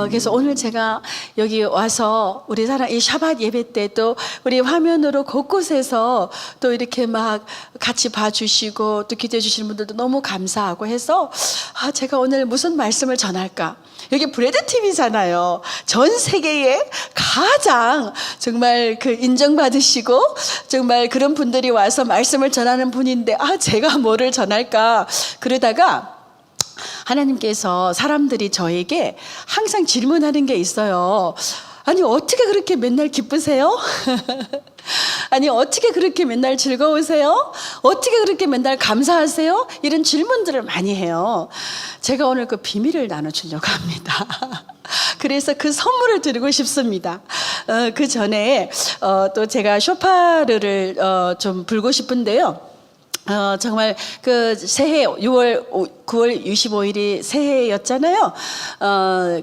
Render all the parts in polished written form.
그래서 오늘 제가 여기 와서 우리 사랑 이 샤밧 예배 때도 우리 화면으로 곳곳에서 또 이렇게 막 같이 봐주시고 또 기도해 주시는 분들도 너무 감사하고 해서 제가 오늘 무슨 말씀을 전할까? 여기 브레드 TV잖아요. 전 세계에 가장 정말 그 인정받으시고 정말 그런 분들이 와서 말씀을 전하는 분인데 제가 뭐를 전할까? 그러다가 하나님께서 사람들이 저에게 항상 질문하는 게 있어요. 아니 어떻게 그렇게 맨날 기쁘세요? 아니 어떻게 그렇게 맨날 즐거우세요? 어떻게 그렇게 맨날 감사하세요? 이런 질문들을 많이 해요. 제가 오늘 그 비밀을 나눠주려고 합니다. 그래서 그 선물을 드리고 싶습니다. 그 전에 또 제가 쇼파르를 좀 불고 싶은데요. 정말 그 새해 9월 25일이 새해였잖아요.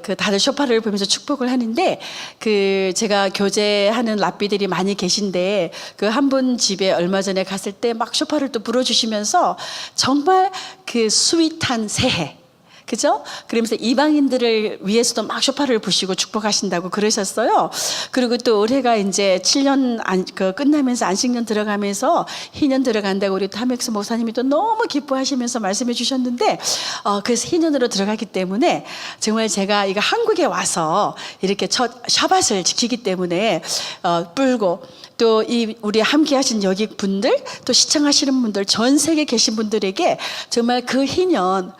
그 다들 쇼파를 보면서 축복을 하는데 그 제가 교제하는 랍비들이 많이 계신데 그 한 분 집에 얼마 전에 갔을 때 막 쇼파를 또 불어주시면서 정말 그 스윗한 새해. 그죠? 그러면서 이방인들을 위해서도 막 쇼파를 부시고 축복하신다고 그러셨어요. 그리고 또 올해가 이제 7년 끝나면서 안식년 들어가면서 희년 들어간다고 우리 타맥스 목사님이 또 너무 기뻐하시면서 말씀해 주셨는데 그래서 희년으로 들어가기 때문에 정말 제가 이거 한국에 와서 이렇게 첫 샤밧을 지키기 때문에 뿔고 또 이 우리 함께 하신 여기 분들 또 시청하시는 분들 전 세계 계신 분들에게 정말 그 희년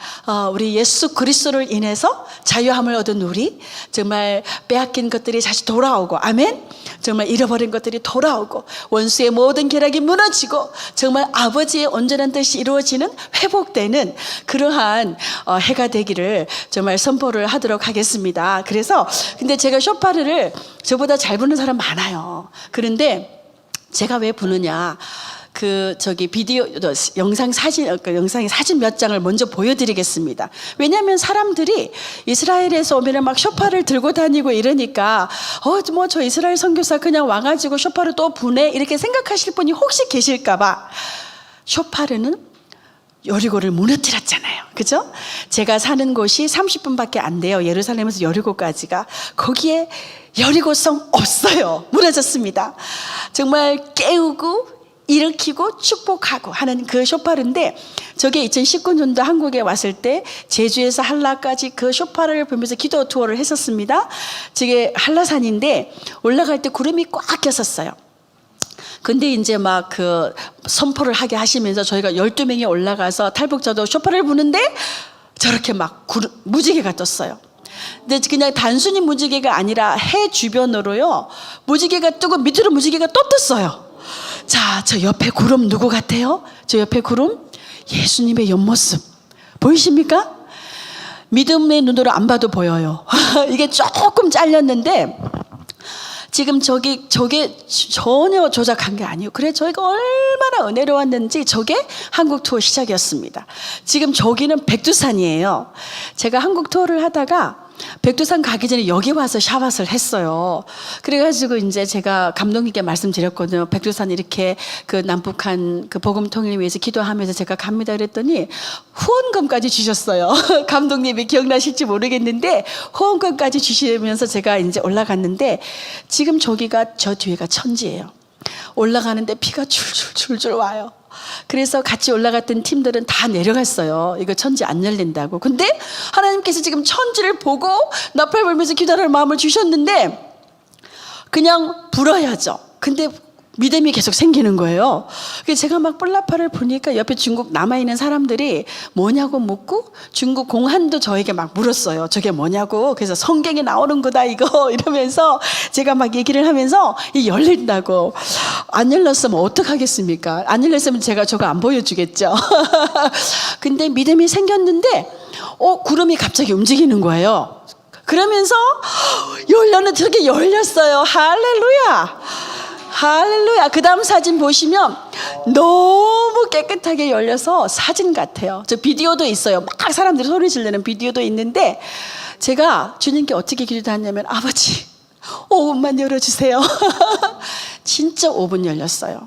우리 예수 그리스도를 인해서 자유함을 얻은 우리 정말 빼앗긴 것들이 다시 돌아오고 아멘. 정말 잃어버린 것들이 돌아오고 원수의 모든 계략이 무너지고 정말 아버지의 온전한 뜻이 이루어지는 회복되는 그러한 해가 되기를 정말 선포를 하도록 하겠습니다. 그래서 근데 제가 쇼파르를 저보다 잘 부는 사람 많아요. 그런데 제가 왜 부느냐? 비디오, 영상의 사진 몇 장을 먼저 보여드리겠습니다. 왜냐하면 사람들이 이스라엘에서 오면 막 쇼파를 들고 다니고 이러니까, 저 이스라엘 선교사 그냥 와가지고 쇼파를 또 부네? 이렇게 생각하실 분이 혹시 계실까봐. 쇼파르는 여리고를 무너뜨렸잖아요. 그죠? 제가 사는 곳이 30분밖에 안 돼요. 예루살렘에서 여리고까지가. 거기에 여리고성 없어요. 무너졌습니다. 정말 깨우고 일으키고 축복하고 하는 그 쇼파르인데 저게 2019년도 한국에 왔을 때 제주에서 한라까지 그 쇼파르를 보면서 기도 투어를 했었습니다. 저게 한라산인데 올라갈 때 구름이 꽉 꼈었어요. 근데 이제 막 그 선포를 하게 하시면서 저희가 12명이 올라가서 탈북자도 쇼파를 부는데 저렇게 막 무지개가 떴어요. 근데 그냥 단순히 무지개가 아니라 해 주변으로요 무지개가 뜨고 밑으로 무지개가 또 떴어요. 자, 저 옆에 구름 누구 같아요? 저 옆에 구름 예수님의 옆모습 보이십니까? 믿음의 눈으로 안 봐도 보여요. 이게 조금 잘렸는데 지금 저게 전혀 조작한 게 아니에요. 그래 저희가 얼마나 은혜로웠는지 저게 한국 투어 시작이었습니다. 지금 저기는 백두산이에요. 제가 한국 투어를 하다가 백두산 가기 전에 여기 와서 샤밧을 했어요. 그래가지고 이제 제가 감독님께 말씀드렸거든요. 백두산 이렇게 그 남북한 그 복음 통일을 위해서 기도하면서 제가 갑니다 그랬더니 후원금까지 주셨어요. 감독님이 기억나실지 모르겠는데 후원금까지 주시면서 제가 이제 올라갔는데 지금 저기가 저 뒤에가 천지예요. 올라가는데 피가 줄줄 와요. 그래서 같이 올라갔던 팀들은 다 내려갔어요. 이거 천지 안 열린다고. 근데 하나님께서 지금 천지를 보고 나팔 불면서 기도할 마음을 주셨는데 그냥 불어야죠. 근데 믿음이 계속 생기는 거예요. 그래서 제가 막 뿔나팔을 보니까 옆에 중국 남아있는 사람들이 뭐냐고 묻고 중국 공안도 저에게 막 물었어요. 저게 뭐냐고. 그래서 성경에 나오는 거다 이거 이러면서 제가 막 얘기를 하면서 이 열린다고. 안 열렸으면 어떡하겠습니까? 안 열렸으면 제가 저거 안 보여주겠죠. 근데 믿음이 생겼는데 구름이 갑자기 움직이는 거예요. 그러면서 열렸는데 저렇게 열렸어요. 할렐루야. 할렐루야. 그 다음 사진 보시면 너무 깨끗하게 열려서 사진 같아요. 저 비디오도 있어요. 막 사람들이 소리 지르는 비디오도 있는데 제가 주님께 어떻게 기도했냐면 아버지 5분만 열어주세요. 진짜 5분 열렸어요.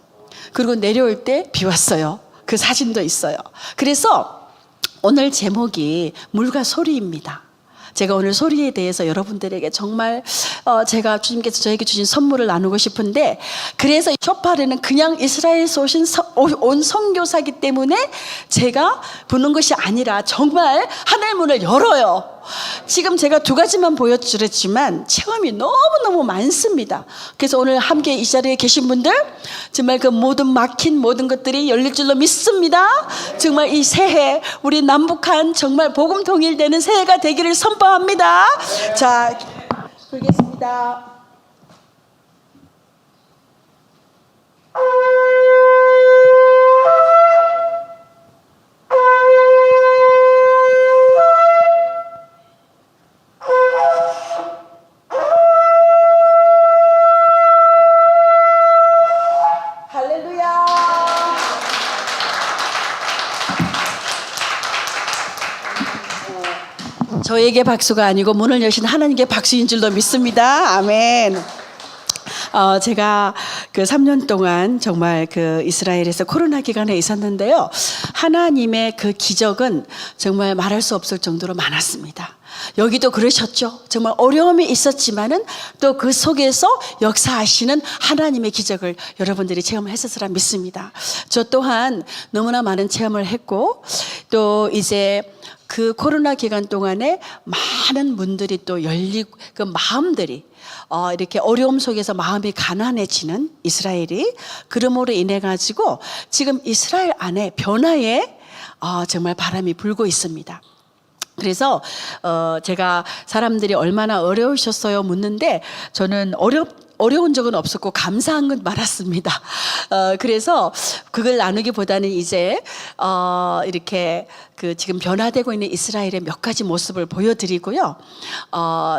그리고 내려올 때 비 왔어요. 그 사진도 있어요. 그래서 오늘 제목이 물과 소리입니다. 제가 오늘 소리에 대해서 여러분들에게 정말 제가 주님께서 저에게 주신 선물을 나누고 싶은데, 그래서 쇼파르는 그냥 이스라엘에서 온 선교사이기 때문에 제가 부는 것이 아니라 정말 하늘 문을 열어요. 지금 제가 두 가지만 보여드렸지만 체험이 너무너무 많습니다. 그래서 오늘 함께 이 자리에 계신 분들 정말 그 모든 막힌 모든 것들이 열릴 줄로 믿습니다. 정말 이 새해 우리 남북한 정말 복음 통일되는 새해가 되기를 선포합니다. 자, 불겠습니다. 저에게 박수가 아니고 문을 여신 하나님께 박수인 줄로 믿습니다. 아멘. 제가 그 3년 동안 정말 그 이스라엘에서 코로나 기간에 있었는데요. 하나님의 그 기적은 정말 말할 수 없을 정도로 많았습니다. 여기도 그러셨죠. 정말 어려움이 있었지만은 또 그 속에서 역사하시는 하나님의 기적을 여러분들이 체험했었으라 믿습니다. 저 또한 너무나 많은 체험을 했고, 또 이제 그 코로나 기간 동안에 많은 분들이 또 열리고 그 마음들이 이렇게 어려움 속에서 마음이 가난해지는 이스라엘이, 그러므로 인해 가지고 지금 이스라엘 안에 변화의 정말 바람이 불고 있습니다. 그래서 제가 사람들이 얼마나 어려우셨어요 묻는데, 저는 어려운 적은 없었고 감사한 건 많았습니다. 그래서 그걸 나누기보다는 이제 이렇게 그 지금 변화되고 있는 이스라엘의 몇 가지 모습을 보여드리고요.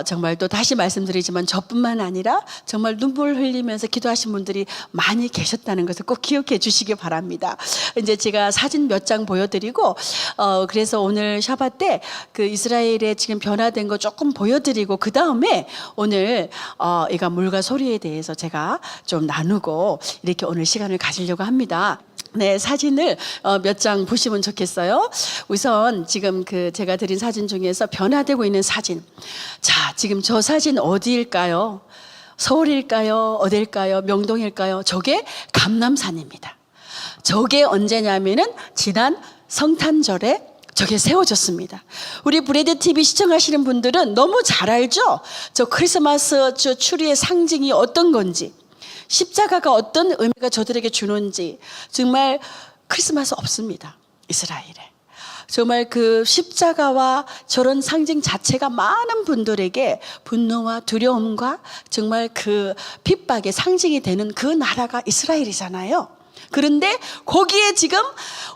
정말 또 다시 말씀드리지만 저뿐만 아니라 정말 눈물 흘리면서 기도하신 분들이 많이 계셨다는 것을 꼭 기억해 주시기 바랍니다. 이제 제가 사진 몇 장 보여드리고, 그래서 오늘 샤bat 때 그 이스라엘의 지금 변화된 거 조금 보여드리고, 그 다음에 오늘 이가 물과 소리에 대해서 제가 좀 나누고 이렇게 오늘 시간을 가지려고 합니다. 네, 사진을 몇 장 보시면 좋겠어요. 우선 지금 그 제가 드린 사진 중에서 변화되고 있는 사진. 자, 지금 저 사진 어디일까요? 서울일까요? 어딜까요? 명동일까요? 저게 감람산입니다. 저게 언제냐면은 지난 성탄절에 저게 세워졌습니다. 우리 브레드 TV 시청하시는 분들은 너무 잘 알죠? 저 크리스마스 저 추리의 상징이 어떤 건지, 십자가가 어떤 의미가 저들에게 주는지. 정말 크리스마스 없습니다, 이스라엘에. 정말 그 십자가와 저런 상징 자체가 많은 분들에게 분노와 두려움과 정말 그 핍박의 상징이 되는 그 나라가 이스라엘이잖아요. 그런데 거기에 지금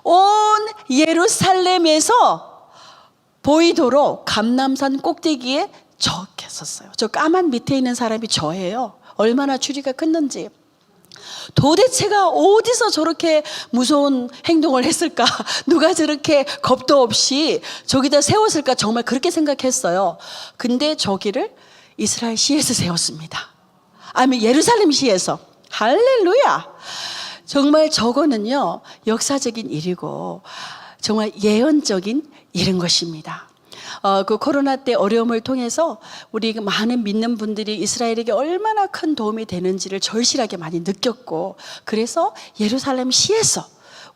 온 예루살렘에서 보이도록 감람산 꼭대기에 적혔었어요. 저 까만 밑에 있는 사람이 저예요. 얼마나 추리가 컸는지. 도대체가 어디서 저렇게 무서운 행동을 했을까? 누가 저렇게 겁도 없이 저기다 세웠을까? 정말 그렇게 생각했어요. 근데 저기를 이스라엘 시에서 세웠습니다. 아니, 예루살렘 시에서. 할렐루야. 정말 저거는요, 역사적인 일이고 정말 예언적인 일인 것입니다. 그 코로나 때 어려움을 통해서 우리 많은 믿는 분들이 이스라엘에게 얼마나 큰 도움이 되는지를 절실하게 많이 느꼈고, 그래서 예루살렘 시에서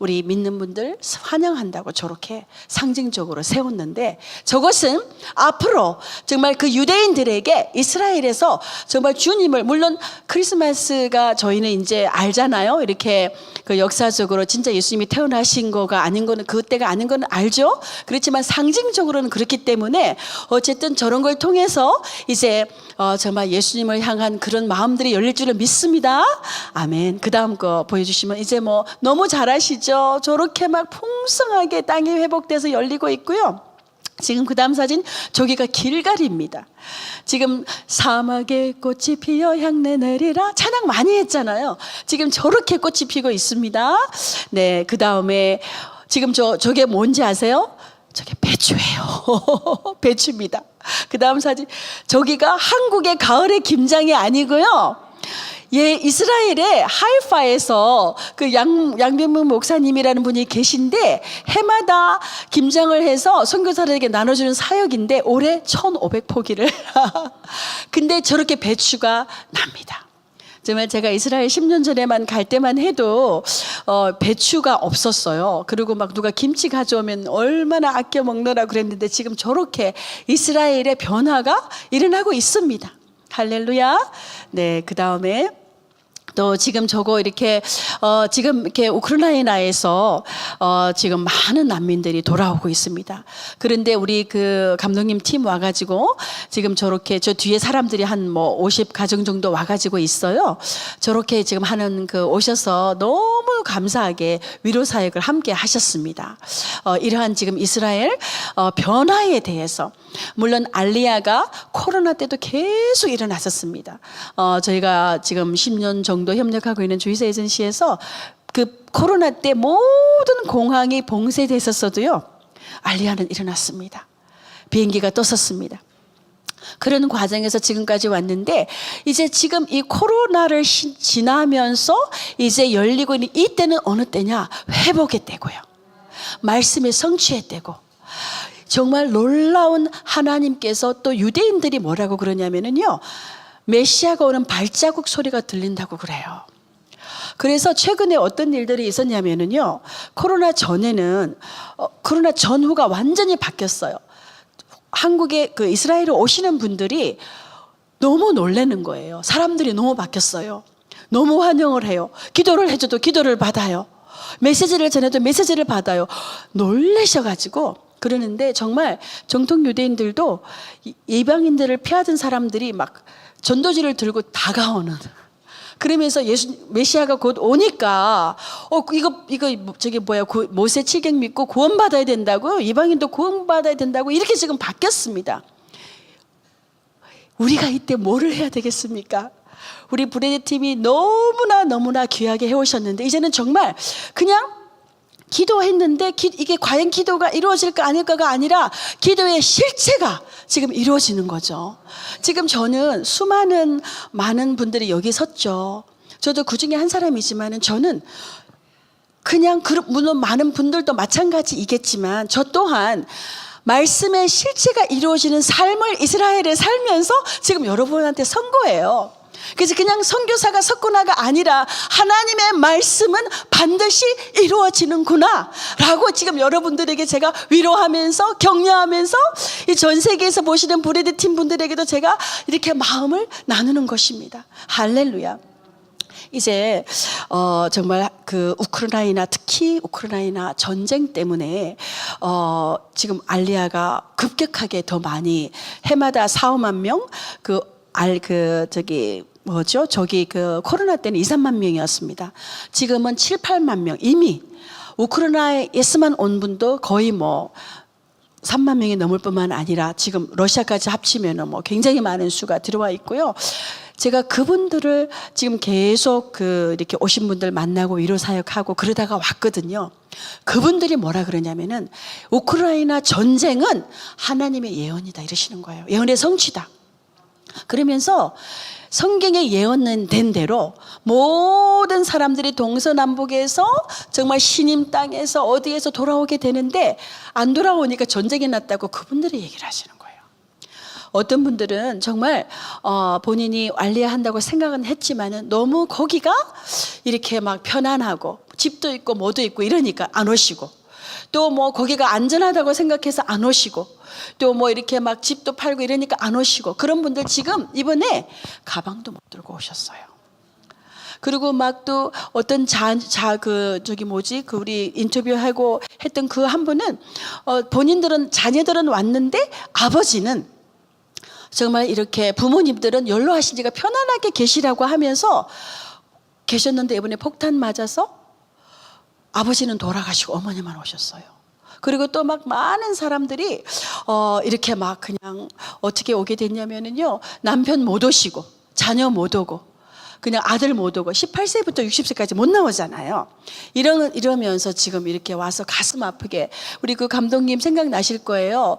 우리 믿는 분들 환영한다고 저렇게 상징적으로 세웠는데, 저것은 앞으로 정말 그 유대인들에게 이스라엘에서 정말 주님을, 물론 크리스마스가 저희는 이제 알잖아요. 이렇게 그 역사적으로 진짜 예수님이 태어나신 거가 아닌 거는, 그때가 아닌 거는 알죠. 그렇지만 상징적으로는 그렇기 때문에 어쨌든 저런 걸 통해서 이제 정말 예수님을 향한 그런 마음들이 열릴 줄을 믿습니다. 아멘. 그 다음 거 보여주시면, 이제 뭐 너무 잘 아시죠? 저렇게 막 풍성하게 땅이 회복돼서 열리고 있고요. 지금 그 다음 사진, 저기가 길갈입니다. 지금 사막에 꽃이 피어 향내 내리라 찬양 많이 했잖아요. 지금 저렇게 꽃이 피고 있습니다. 네, 그 다음에 지금 저게 뭔지 아세요? 저게 배추예요. 배추입니다. 그 다음 사진, 저기가 한국의 가을의 김장이 아니고요, 예, 이스라엘의 하이파에서 그 양병문 목사님이라는 분이 계신데 해마다 김장을 해서 선교사들에게 나눠주는 사역인데 올해 1,500포기를 근데 저렇게 배추가 납니다. 정말 제가 이스라엘 10년 전에만 갈 때만 해도 배추가 없었어요. 그리고 막 누가 김치 가져오면 얼마나 아껴 먹느라 그랬는데 지금 저렇게 이스라엘의 변화가 일어나고 있습니다. 할렐루야. 네, 그 다음에 또 지금 저거 이렇게 지금 이렇게 우크라이나에서 지금 많은 난민들이 돌아오고 있습니다. 그런데 우리 그 감독님 팀 와가지고 지금 저렇게 저 뒤에 사람들이 한 뭐 50가정 정도 와가지고 있어요. 저렇게 지금 하는 그 오셔서 너무 감사하게 위로 사역을 함께 하셨습니다. 이러한 지금 이스라엘 변화에 대해서 물론 알리야가 코로나 때도 계속 일어났었습니다. 저희가 지금 10년 정도 협력하고 있는 주의사 에이전시에서 그 코로나 때 모든 공항이 봉쇄됐었어도요, 알리야는 일어났습니다. 비행기가 떴었습니다. 그런 과정에서 지금까지 왔는데 이제 지금 이 코로나를 지나면서 이제 열리고 있는 이때는 어느 때냐? 회복의 때고요. 말씀의 성취의 때고. 정말 놀라운 하나님께서 또 유대인들이 뭐라고 그러냐면요, 메시아가 오는 발자국 소리가 들린다고 그래요. 그래서 최근에 어떤 일들이 있었냐면요, 코로나 전에는 코로나 전후가 완전히 바뀌었어요. 한국에 그 이스라엘에 오시는 분들이 너무 놀라는 거예요. 사람들이 너무 바뀌었어요. 너무 환영을 해요. 기도를 해줘도 기도를 받아요. 메시지를 전해도 메시지를 받아요. 놀라셔가지고 그러는데 정말 정통 유대인들도 이방인들을 피하던 사람들이 막 전도지를 들고 다가오는, 그러면서 메시아가 곧 오니까 이거 저기 뭐야, 모세 칠경 믿고 구원받아야 된다고요. 이방인도 구원받아야 된다고 이렇게 지금 바뀌었습니다. 우리가 이때 뭐를 해야 되겠습니까? 우리 브레드 팀이 너무나 귀하게 해오셨는데 이제는 정말 그냥 기도했는데 이게 과연 기도가 이루어질까 아닐까가 아니라 기도의 실체가 지금 이루어지는 거죠. 지금 저는 많은 분들이 여기 섰죠. 저도 그 중에 한 사람이지만 저는 그냥 물론 많은 분들도 마찬가지이겠지만 저 또한 말씀의 실체가 이루어지는 삶을 이스라엘에 살면서 지금 여러분한테 선 거예요. 그래서 그냥 선교사가 섰구나가 아니라 하나님의 말씀은 반드시 이루어지는구나 라고 지금 여러분들에게 제가 위로하면서 격려하면서 이 전 세계에서 보시는 브레드 팀 분들에게도 제가 이렇게 마음을 나누는 것입니다. 할렐루야. 이제 정말 그 우크라이나, 특히 우크라이나 전쟁 때문에 지금 알리야가 급격하게 더 많이 해마다 4-5만 명 저기 그 코로나 때는 2-3만 명이었습니다. 지금은 7-8만 명. 이미 우크라이나에서만 온 분도 거의 뭐 3만 명이 넘을 뿐만 아니라 지금 러시아까지 합치면 뭐 굉장히 많은 수가 들어와 있고요. 제가 그분들을 지금 계속 이렇게 오신 분들 만나고 위로 사역하고 그러다가 왔거든요. 그분들이 뭐라 그러냐면은 우크라이나 전쟁은 하나님의 예언이다 이러시는 거예요. 예언의 성취다. 그러면서 성경에 예언된 대로 모든 사람들이 동서남북에서 정말 신임 땅에서 어디에서 돌아오게 되는데 안 돌아오니까 전쟁이 났다고 그분들이 얘기를 하시는 거예요. 어떤 분들은 정말 본인이 알리야 한다고 생각은 했지만은 너무 거기가 이렇게 막 편안하고 집도 있고 뭐도 있고 이러니까 안 오시고, 또 뭐 거기가 안전하다고 생각해서 안 오시고, 또 뭐 이렇게 막 집도 팔고 이러니까 안 오시고, 그런 분들 지금 이번에 가방도 못 들고 오셨어요. 그리고 막 또 어떤 우리 인터뷰하고 했던 그 한 분은 자녀들은 왔는데 아버지는 정말 이렇게 부모님들은 연로하신 지가 편안하게 계시라고 하면서 계셨는데 이번에 폭탄 맞아서 아버지는 돌아가시고 어머니만 오셨어요. 그리고 또 막 많은 사람들이 이렇게 막 그냥 어떻게 오게 됐냐면은요, 남편 못 오시고 자녀 못 오고 그냥 아들 못 오고 18세부터 60세까지 못 나오잖아요. 이러면서 지금 이렇게 와서 가슴 아프게 우리 그 감독님 생각나실 거예요.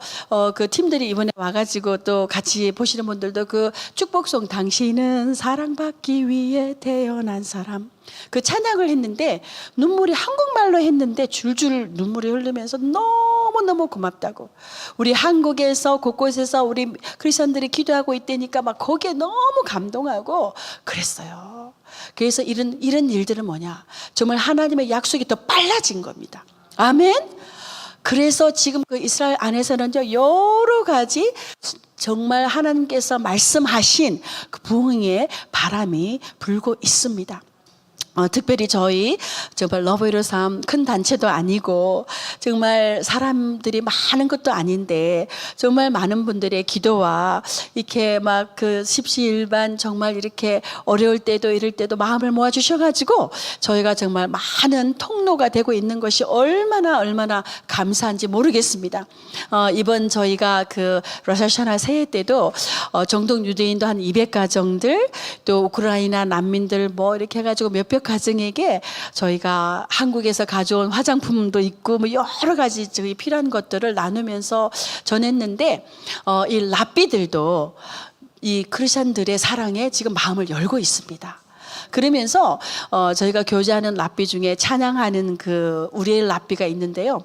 그 팀들이 이번에 와가지고 또 같이 보시는 분들도 그 축복송 당신은 사랑받기 위해 태어난 사람 그 찬양을 했는데 눈물이 한국말로 했는데 줄줄 눈물이 흐르면서 너무너무 고맙다고 우리 한국에서 곳곳에서 우리 크리스천들이 기도하고 있다니까 막 거기에 너무 감동하고 그랬어요. 그래서 이런 일들은 뭐냐 정말 하나님의 약속이 더 빨라진 겁니다. 아멘. 그래서 지금 그 이스라엘 안에서는요 여러 가지 정말 하나님께서 말씀하신 그 부흥의 바람이 불고 있습니다. 특별히 저희 정말 러브이로 삶 큰 단체도 아니고 정말 사람들이 많은 것도 아닌데 정말 많은 분들의 기도와 이렇게 막 그 십시일반 정말 이렇게 어려울 때도 이럴 때도 마음을 모아 주셔가지고 저희가 정말 많은 통로가 되고 있는 것이 얼마나 감사한지 모르겠습니다. 이번 저희가 그 로샤샤나 새해 때도 정동 유대인도 한 200가정들 또 우크라이나 난민들 뭐 이렇게 해가지고 몇백 가정에게 저희가 한국에서 가져온 화장품도 있고 뭐 여러 가지 저희 필요한 것들을 나누면서 전했는데 이 랍비들도 이 크리스천들의 사랑에 지금 마음을 열고 있습니다. 그러면서 저희가 교제하는 랍비 중에 찬양하는 그 우리엘 랍비가 있는데요.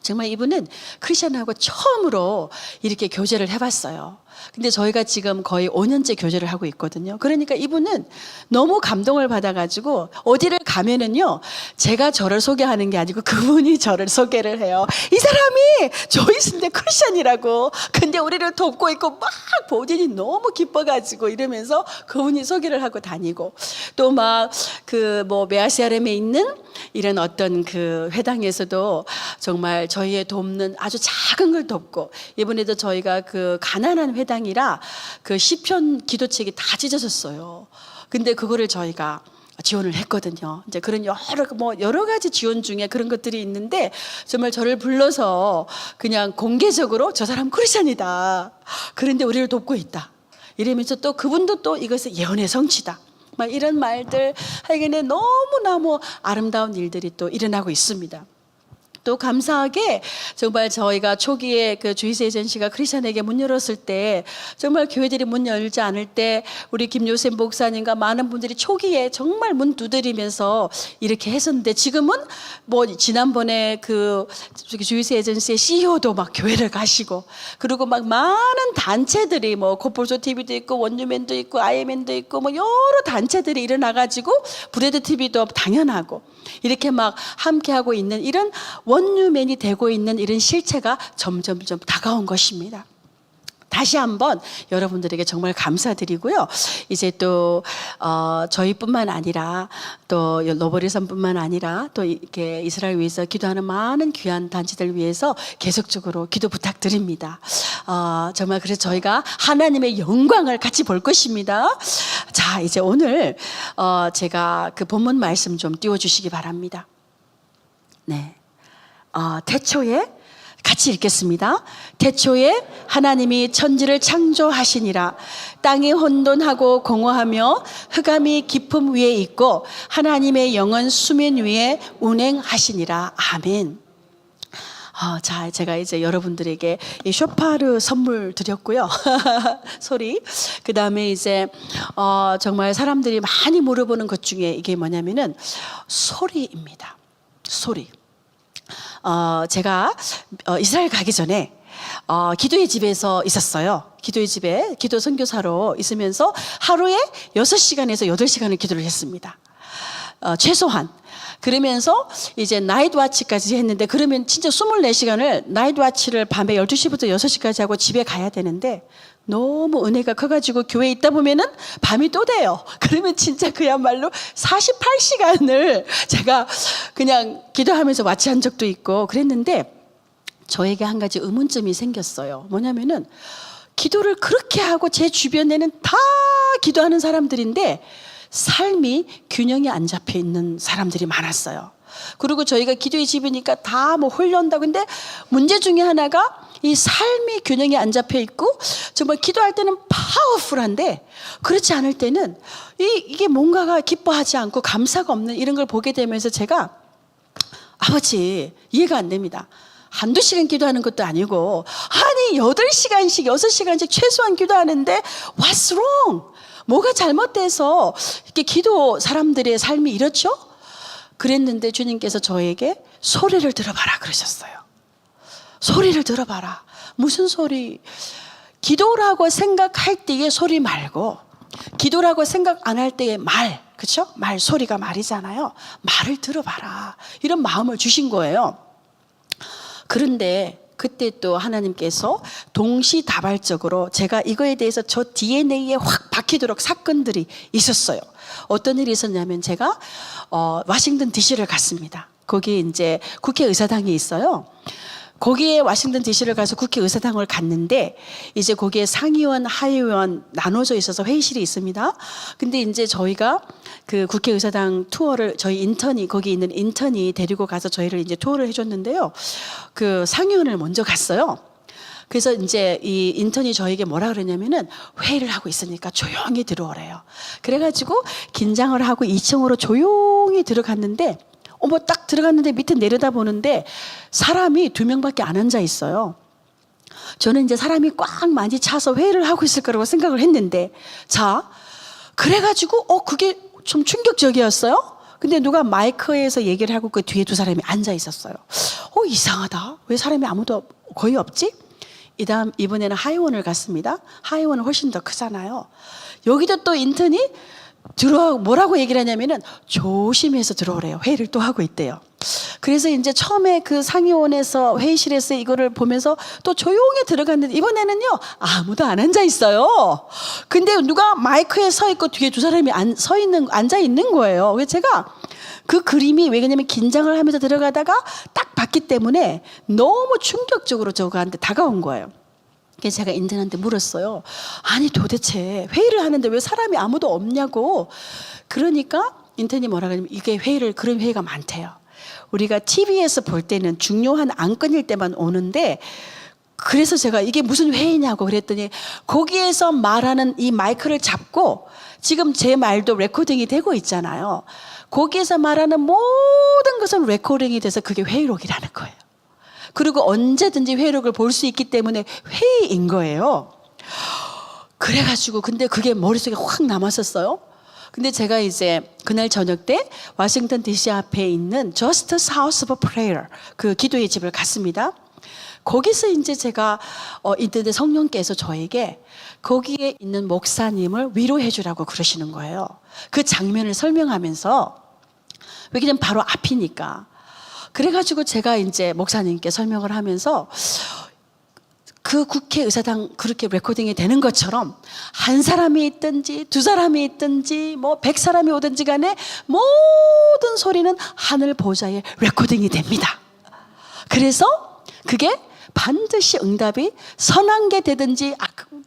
정말 이분은 크리스천하고 처음으로 이렇게 교제를 해봤어요. 근데 저희가 지금 거의 5년째 교제를 하고 있거든요. 그러니까 이분은 너무 감동을 받아가지고 어디를 가면은요, 제가 저를 소개하는 게 아니고 그분이 저를 소개를 해요. 이 사람이 조이스인데 크리스천이라고. 근데 우리를 돕고 있고 막 본인이 너무 기뻐가지고 이러면서 그분이 소개를 하고 다니고 또 막 그 뭐 메아시아렘에 있는 이런 어떤 그 회당에서도 정말 저희의 돕는 아주 작은 걸 돕고 이번에도 저희가 그 가난한 회당이라 그 시편 기도책이 다 찢어졌어요. 근데 그거를 저희가 지원을 했거든요. 이제 그런 여러 가지 지원 중에 그런 것들이 있는데 정말 저를 불러서 그냥 공개적으로 저 사람 크리스천이다. 그런데 우리를 돕고 있다. 이러면서 또 그분도 또 이것을 예언의 성취다. 막 이런 말들 하여간에 너무너무 아름다운 일들이 또 일어나고 있습니다. 또 감사하게 정말 저희가 초기에 그 주이스 에이전시가 크리스천에게 문 열었을 때 정말 교회들이 문 열지 않을 때 우리 김요셉 목사님과 많은 분들이 초기에 정말 문 두드리면서 이렇게 했었는데 지금은 뭐 지난번에 그 주이스 에이전시의 CEO도 막 교회를 가시고 그리고 막 많은 단체들이 뭐 코폴소 TV도 있고 원유맨도 있고 아이맨도 있고 뭐 여러 단체들이 일어나가지고 브레드 TV도 당연하고 이렇게 막 함께하고 있는 이런 원유맨이 되고 있는 이런 실체가 점점점 다가온 것입니다. 다시 한번 여러분들에게 정말 감사드리고요. 이제 또 저희뿐만 아니라 또 로버리선뿐만 아니라 또 이렇게 이스라엘 위해서 기도하는 많은 귀한 단체들 위해서 계속적으로 기도 부탁드립니다. 정말 그래서 저희가 하나님의 영광을 같이 볼 것입니다. 자, 이제 오늘 제가 그 본문 말씀 좀 띄워주시기 바랍니다. 네, 태초에 같이 읽겠습니다. 태초에 하나님이 천지를 창조하시니라. 땅이 혼돈하고 공허하며 흑암이 깊음 위에 있고 하나님의 영은 수면 위에 운행하시니라. 아멘. 자, 제가 이제 여러분들에게 이 쇼파르 선물 드렸고요. 소리. 그 다음에 이제 정말 사람들이 많이 물어보는 것 중에 이게 뭐냐면은 소리입니다. 소리. 제가 이스라엘 가기 전에 기도의 집에서 있었어요. 기도의 집에 기도 선교사로 있으면서 하루에 6시간에서 8시간을 기도를 했습니다. 최소한. 그러면서 이제 나이트 와치까지 했는데 그러면 진짜 24시간을 나이트 와치를 밤에 12시부터 6시까지 하고 집에 가야 되는데 너무 은혜가 커가지고 교회에 있다 보면은 밤이 또 돼요. 그러면 진짜 그야말로 48시간을 제가 그냥 기도하면서 와치한 적도 있고 그랬는데 저에게 한 가지 의문점이 생겼어요. 뭐냐면은 기도를 그렇게 하고 제 주변에는 다 기도하는 사람들인데 삶이 균형이 안 잡혀 있는 사람들이 많았어요. 그리고 저희가 기도의 집이니까 다 뭐 홀려온다고. 근데 문제 중에 하나가 이 삶이 균형이 안 잡혀 있고 정말 기도할 때는 파워풀한데 그렇지 않을 때는 이게 뭔가가 기뻐하지 않고 감사가 없는 이런 걸 보게 되면서 제가 아버지 이해가 안 됩니다. 한두 시간 기도하는 것도 아니고 아니 8시간씩 6시간씩 최소한 기도하는데 What's wrong? 뭐가 잘못돼서 이렇게 기도 사람들의 삶이 이렇죠? 그랬는데 주님께서 저에게 소리를 들어봐라 그러셨어요. 소리를 들어봐라. 무슨 소리? 기도라고 생각할 때의 소리 말고 기도라고 생각 안 할 때의 말, 그렇죠? 말 소리가 말이잖아요. 말을 들어봐라. 이런 마음을 주신 거예요. 그런데 그때 또 하나님께서 동시다발적으로 제가 이거에 대해서 저 DNA에 확 박히도록 사건들이 있었어요. 어떤 일이 있었냐면 제가 워싱턴 DC를 갔습니다. 거기에 이제 국회의사당이 있어요. 거기에 워싱턴 DC를 가서 국회의사당을 갔는데 이제 거기에 상의원, 하의원 나눠져 있어서 회의실이 있습니다. 근데 이제 저희가 그 국회의사당 투어를 저희 인턴이 거기 있는 인턴이 데리고 가서 저희를 이제 투어를 해줬는데요. 그 상의원을 먼저 갔어요. 그래서 이제 이 인턴이 저에게 뭐라 그러냐면은 회의를 하고 있으니까 조용히 들어오래요. 그래가지고 긴장을 하고 2층으로 조용히 들어갔는데 딱 들어갔는데 밑에 내려다보는데 사람이 2명밖에 안 앉아 있어요. 저는 이제 사람이 꽉 많이 차서 회의를 하고 있을 거라고 생각을 했는데 자 그래가지고 그게 좀 충격적이었어요. 근데 누가 마이크에서 얘기를 하고 그 뒤에 2사람이 앉아 있었어요. 이상하다. 왜 사람이 아무도 거의 없지? 이번에는 하이원을 갔습니다. 하이원은 훨씬 더 크잖아요. 여기도 또 인턴이 뭐라고 얘기를 하냐면은 조심해서 들어오래요. 회의를 또 하고 있대요. 그래서 이제 처음에 그 상의원에서 회의실에서 이거를 보면서 또 조용히 들어갔는데 이번에는요 아무도 안 앉아 있어요. 근데 누가 마이크에 서 있고 뒤에 2사람이 앉아 있는 거예요. 그래서 제가 그 그림이 왜냐면 긴장을 하면서 들어가다가 딱 봤기 때문에 너무 충격적으로 저한테 다가온 거예요. 그래서 제가 인턴한테 물었어요. 아니 도대체 회의를 하는데 왜 사람이 아무도 없냐고. 그러니까 인턴이 뭐라 그러냐면 이게 그런 회의가 많대요. 우리가 TV에서 볼 때는 중요한 안건일 때만 오는데 그래서 제가 이게 무슨 회의냐고 그랬더니 거기에서 말하는 이 마이크를 잡고 지금 제 말도 레코딩이 되고 있잖아요. 거기에서 말하는 모든 것은 레코딩이 돼서 그게 회의록이라는 거예요. 그리고 언제든지 회의록을 볼 수 있기 때문에 회의인 거예요. 그래가지고 근데 그게 머릿속에 확 남았었어요. 근데 제가 이제 그날 저녁 때 워싱턴 DC 앞에 있는 Justice House of Prayer 그 기도의 집을 갔습니다. 거기서 이제 제가 인터넷 성령께서 저에게 거기에 있는 목사님을 위로해 주라고 그러시는 거예요. 그 장면을 설명하면서 왜냐면 바로 앞이니까. 그래가지고 제가 이제 목사님께 설명을 하면서 그 국회의사당 그렇게 레코딩이 되는 것처럼 한 사람이 있든지 2사람이 있든지 뭐 100사람이 오든지 간에 모든 소리는 하늘 보좌에 레코딩이 됩니다. 그래서 그게 반드시 응답이 선한 게 되든지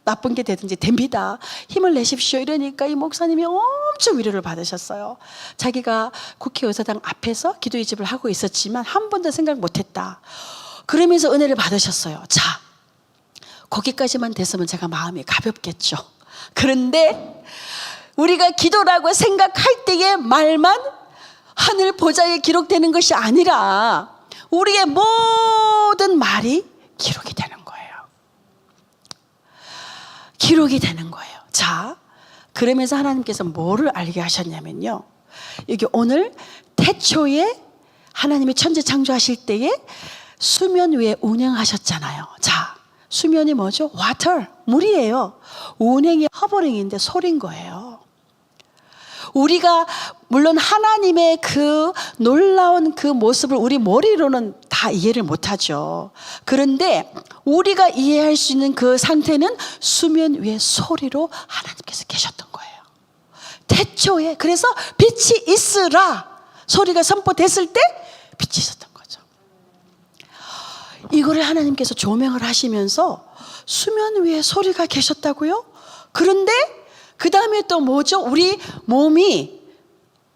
나쁜 게 되든지 됩니다. 힘을 내십시오. 이러니까 이 목사님이 엄청 위로를 받으셨어요. 자기가 국회의사당 앞에서 기도의 집을 하고 있었지만 한 번도 생각 못했다. 그러면서 은혜를 받으셨어요. 자, 거기까지만 됐으면 제가 마음이 가볍겠죠. 그런데 우리가 기도라고 생각할 때의 말만 하늘 보좌에 기록되는 것이 아니라 우리의 모든 말이 기록이 되는 거예요. 기록이 되는 거예요. 자, 그러면서 하나님께서 뭐를 알게 하셨냐면요. 여기 오늘 태초에 하나님이 천지 창조하실 때에 수면 위에 운행하셨잖아요. 자, 수면이 뭐죠? water, 물이에요. 운행이 허버링인데 소리인 거예요. 우리가 물론 하나님의 그 놀라운 그 모습을 우리 머리로는 다 이해를 못하죠. 그런데 우리가 이해할 수 있는 그 상태는 수면 위의 소리로 하나님께서 계셨던 거예요. 태초에 그래서 빛이 있으라 소리가 선포됐을 때 빛이 있었던 거죠. 이거를 하나님께서 조명을 하시면서 수면 위에 소리가 계셨다고요? 그런데 그 다음에 또 뭐죠? 우리 몸이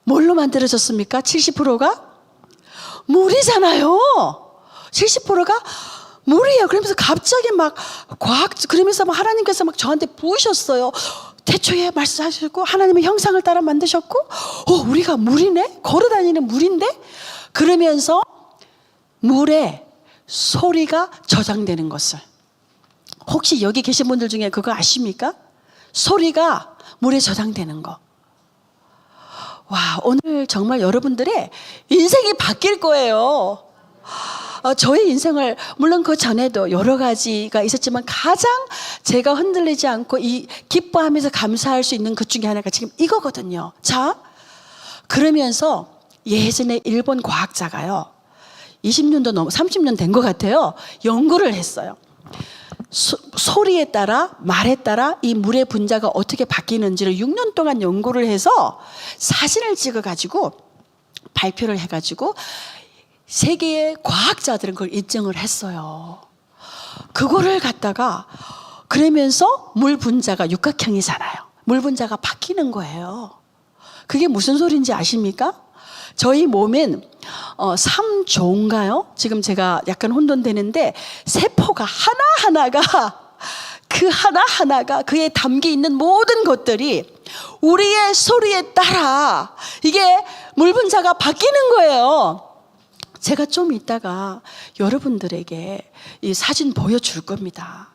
뭘로 만들어졌습니까? 70%가 물이잖아요. 70%가 물이에요. 그러면서 갑자기 막 그러면서 막 하나님께서 막 저한테 부으셨어요. 태초에 말씀하셨고 하나님의 형상을 따라 만드셨고 우리가 물이네? 걸어다니는 물인데? 그러면서 물에 소리가 저장되는 것을, 혹시 여기 계신 분들 중에 그거 아십니까? 소리가 물에 저장되는 거. 와, 오늘 정말 여러분들의 인생이 바뀔 거예요. 저의 인생을, 물론 그 전에도 여러 가지가 있었지만 가장 제가 흔들리지 않고 기뻐하면서 감사할 수 있는 것 중에 하나가 지금 이거거든요. 자, 그러면서 예전에 일본 과학자가요, 20년도 넘어 30년 된 것 같아요. 연구를 했어요. 소리에 따라, 말에 따라 이 물의 분자가 어떻게 바뀌는지를 6년 동안 연구를 해서 사진을 찍어가지고 발표를 해가지고 세계의 과학자들은 그걸 인정을 했어요. 그거를 갖다가, 그러면서 물 분자가 육각형이잖아요. 물 분자가 바뀌는 거예요. 그게 무슨 소리인지 아십니까? 저희 몸엔 3조인가요? 지금 제가 약간 혼돈되는데, 세포가 하나하나가, 그 하나하나가 그에 담겨 있는 모든 것들이 우리의 소리에 따라 이게 물 분자가 바뀌는 거예요. 제가 좀 이따가 여러분들에게 이 사진 보여줄 겁니다.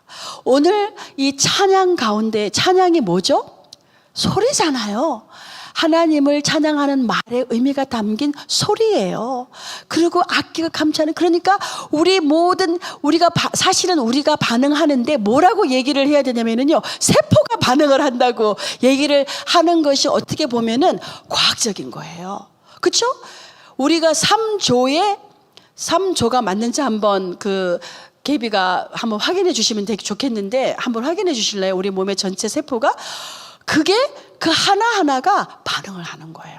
오늘 이 찬양 가운데, 찬양이 뭐죠? 소리잖아요. 하나님을 찬양하는 말의 의미가 담긴 소리예요. 그리고 악기가 감차는, 그러니까 사실은 우리가 반응하는데 뭐라고 얘기를 해야 되냐면요, 세포가 반응을 한다고 얘기를 하는 것이 어떻게 보면은 과학적인 거예요. 그렇죠? 우리가 3조가 맞는지 한번 개비가 한번 확인해 주시면 되게 좋겠는데, 한번 확인해 주실래요? 우리 몸의 전체 세포가 그게 그 하나하나가 반응을 하는 거예요.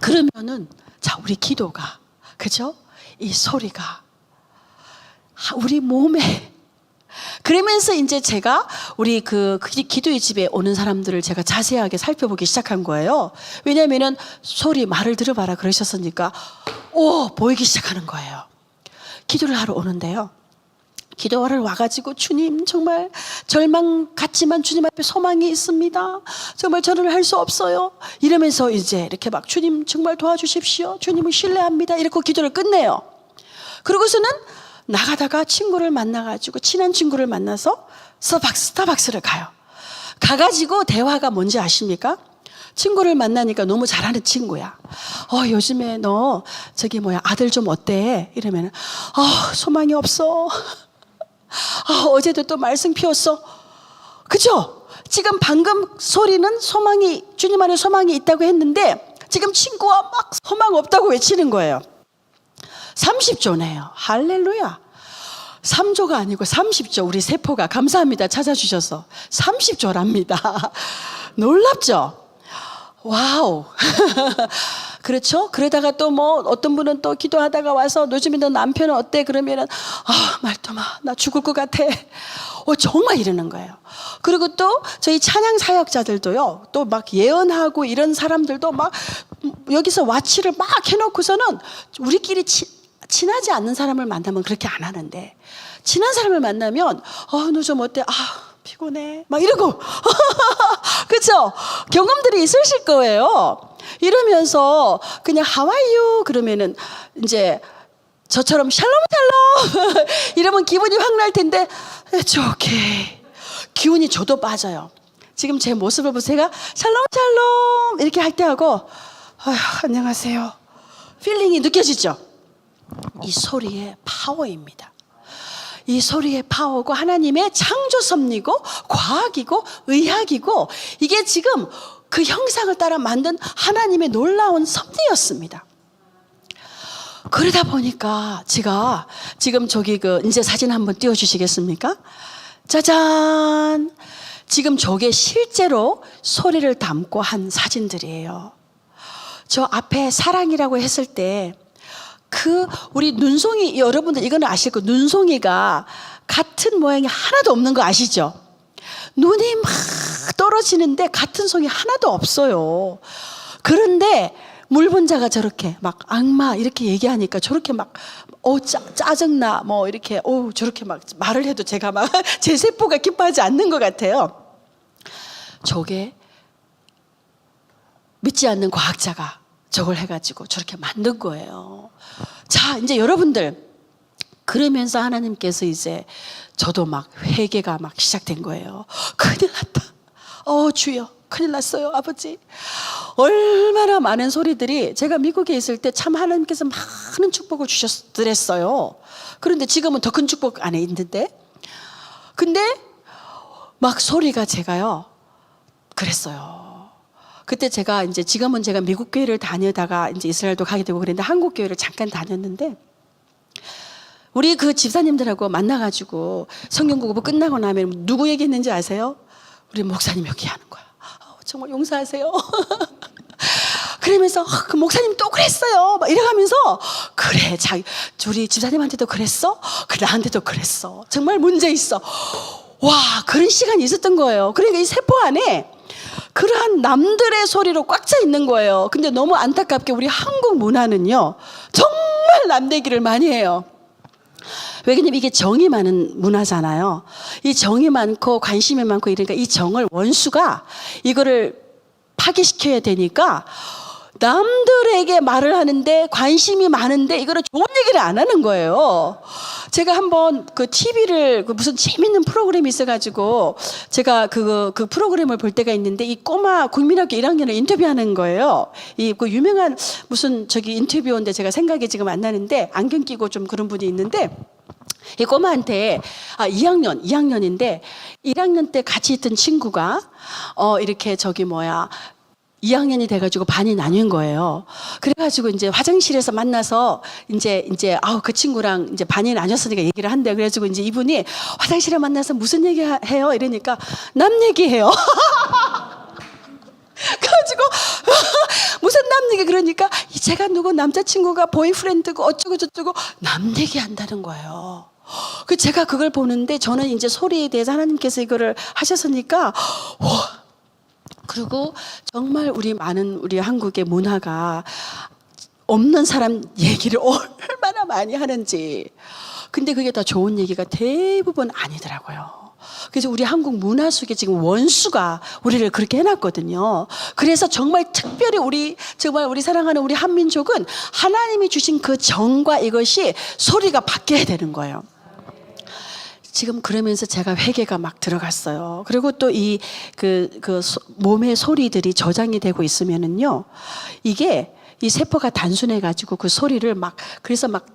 그러면은 자, 우리 기도가, 그죠? 이 소리가 우리 몸에, 그러면서 이제 제가 우리 기도의 집에 오는 사람들을 제가 자세하게 살펴보기 시작한 거예요. 왜냐하면은 말을 들어봐라 그러셨으니까 보이기 시작하는 거예요. 기도를 하러 오는데요, 기도하러 와가지고, 주님 정말 절망 같지만 주님 앞에 소망이 있습니다. 정말 저는 할 수 없어요. 이러면서 이제 이렇게 막 주님 정말 도와주십시오. 주님을 신뢰합니다. 이렇게 기도를 끝내요. 그러고서는 나가다가 친구를 만나가지고, 친한 친구를 만나서 스타벅스를 가요. 가가지고 대화가 뭔지 아십니까? 친구를 만나니까 너무 잘하는 친구야. 요즘에 너 아들 좀 어때? 이러면 소망이 없어. 어제도 또 말씀 피웠어. 그죠? 지금 방금 소리는 주님 안에 소망이 있다고 했는데, 지금 친구가 막 소망 없다고 외치는 거예요. 30조네요. 할렐루야. 3조가 아니고 30조. 우리 세포가, 감사합니다. 찾아주셔서 30조랍니다. 놀랍죠? 와우. 그렇죠? 그러다가 또 어떤 분은 또 기도하다가 와서, 요즘에 너 남편은 어때? 그러면은 말도 마, 나 죽을 것 같아. 정말 이러는 거예요. 그리고 또 저희 찬양 사역자들도요, 또 막 예언하고 이런 사람들도 막 여기서 와치를 막 해놓고서는, 우리끼리 친하지 않는 사람을 만나면 그렇게 안 하는데, 친한 사람을 만나면 너 좀 어때? 피곤해. 막 이러고. 그렇죠? 경험들이 있으실 거예요. 이러면서 그냥 하와이유 그러면은 이제 저처럼 샬롬 이러면 기분이 확 날 텐데, 오케이. 기운이 저도 빠져요. 지금 제 모습을 보세요. 제가 샬롬 이렇게 할 때 하고 안녕하세요. 필링이 느껴지죠? 이 소리의 파워입니다. 이 소리의 파워고, 하나님의 창조 섭리고, 과학이고, 의학이고, 이게 지금 그 형상을 따라 만든 하나님의 놀라운 섭리였습니다. 그러다 보니까 제가 지금 이제 사진 한번 띄워주시겠습니까? 짜잔! 지금 저게 실제로 소리를 담고 한 사진들이에요. 저 앞에 사랑이라고 했을 때, 우리 눈송이, 여러분들 이거는 아실 거예요. 눈송이가 같은 모양이 하나도 없는 거 아시죠? 눈이 막 떨어지는데 같은 송이 하나도 없어요. 그런데 물 본 자가 저렇게 막 악마 이렇게 얘기하니까 저렇게 막 짜증나 뭐 이렇게 저렇게 막 말을 해도 제가 막 제 세포가 기뻐하지 않는 것 같아요. 저게 믿지 않는 과학자가 저걸 해가지고 저렇게 만든 거예요. 자, 이제 여러분들 그러면서 하나님께서 이제 저도 막 회개가 막 시작된 거예요. 큰일 났다. 주여 큰일 났어요 아버지. 얼마나 많은 소리들이 제가 미국에 있을 때 참 하나님께서 많은 축복을 주셨더랬어요. 그런데 지금은 더 큰 축복 안에 있는데, 근데 막 소리가 제가요 그랬어요. 그때 제가 이제 지금은 제가 미국 교회를 다니다가 이제 이스라엘도 가게 되고 그랬는데 한국 교회를 잠깐 다녔는데, 우리 그 집사님들하고 만나가지고 성경 공부 끝나고 나면 누구 얘기했는지 아세요? 우리 목사님 얘기하는 거야. 정말 용서하세요. 그러면서 그 목사님 또 그랬어요 막 이래가면서, 그래 우리 집사님한테도 그랬어? 그래 나한테도 그랬어. 정말 문제 있어. 와, 그런 시간이 있었던 거예요. 그러니까 이 세포 안에 그러한 남들의 소리로 꽉 차 있는 거예요. 근데 너무 안타깝게 우리 한국 문화는요 정말 남 얘기를 많이 해요. 왜냐면 이게 정이 많은 문화잖아요. 이 정이 많고 관심이 많고 이러니까 이 정을 원수가 이거를 파괴시켜야 되니까 남들에게 말을 하는데 관심이 많은데 이거를 좋은 얘기를 안 하는 거예요. 제가 한번 그 TV를 무슨 재밌는 프로그램이 있어가지고 제가 그 프로그램을 볼 때가 있는데, 이 꼬마 국민학교 1학년을 인터뷰하는 거예요. 그 유명한 무슨 인터뷰인데 제가 생각이 지금 안 나는데, 안경 끼고 좀 그런 분이 있는데, 이 꼬마한테 2학년인데 1학년 때 같이 있던 친구가 이렇게 2학년이 돼가지고 반이 나뉜 거예요. 그래가지고 이제 화장실에서 만나서 이제 그 친구랑 이제 반이 나뉘었으니까 얘기를 한대. 그래가지고 이제 이분이 화장실에 만나서 무슨 얘기 해요? 이러니까 남 얘기해요. 그래가지고 무슨 남 얘기, 그러니까 제가 누구 남자친구가 보이프렌드고 어쩌고 저쩌고 남 얘기한다는 거예요. 제가 그걸 보는데 저는 이제 소리에 대해서 하나님께서 이거를 하셨으니까 그리고 정말 우리 한국의 문화가 없는 사람 얘기를 얼마나 많이 하는지. 근데 그게 다 좋은 얘기가 대부분 아니더라고요. 그래서 우리 한국 문화 속에 지금 원수가 우리를 그렇게 해놨거든요. 그래서 정말 특별히 우리 사랑하는 우리 한민족은 하나님이 주신 그 정과 이것이 소리가 바뀌어야 되는 거예요. 지금 그러면서 제가 회개가 막 들어갔어요. 그리고 또 몸의 소리들이 저장이 되고 있으면은요, 이게 이 세포가 단순해가지고 그 소리를 그래서 막